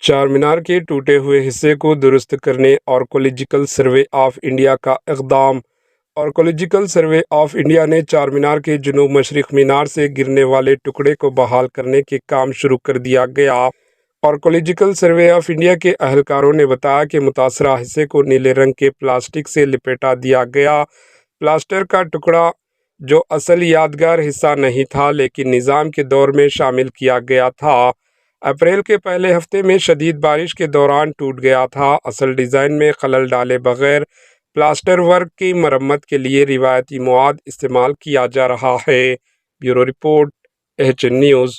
چار مینار کے ٹوٹے ہوئے حصے کو درست کرنے آرکیولوجیکل سروے آف انڈیا کا اقدام۔ آرکیولوجیکل سروے آف انڈیا نے چار مینار کے جنوب مشرق مینار سے گرنے والے ٹکڑے کو بحال کرنے کے کام شروع کر دیا گیا۔ آرکیولوجیکل سروے آف انڈیا کے اہلکاروں نے بتایا کہ متاثرہ حصے کو نیلے رنگ کے پلاسٹک سے لپیٹا دیا گیا۔ پلاسٹر کا ٹکڑا، جو اصل یادگار حصہ نہیں تھا لیکن نظام کے دور میں شامل کیا گیا تھا، اپریل کے پہلے ہفتے میں شدید بارش کے دوران ٹوٹ گیا تھا۔ اصل ڈیزائن میں خلل ڈالے بغیر پلاسٹر ورک کی مرمت کے لیے روایتی مواد استعمال کیا جا رہا ہے۔ Bureau report, H N news.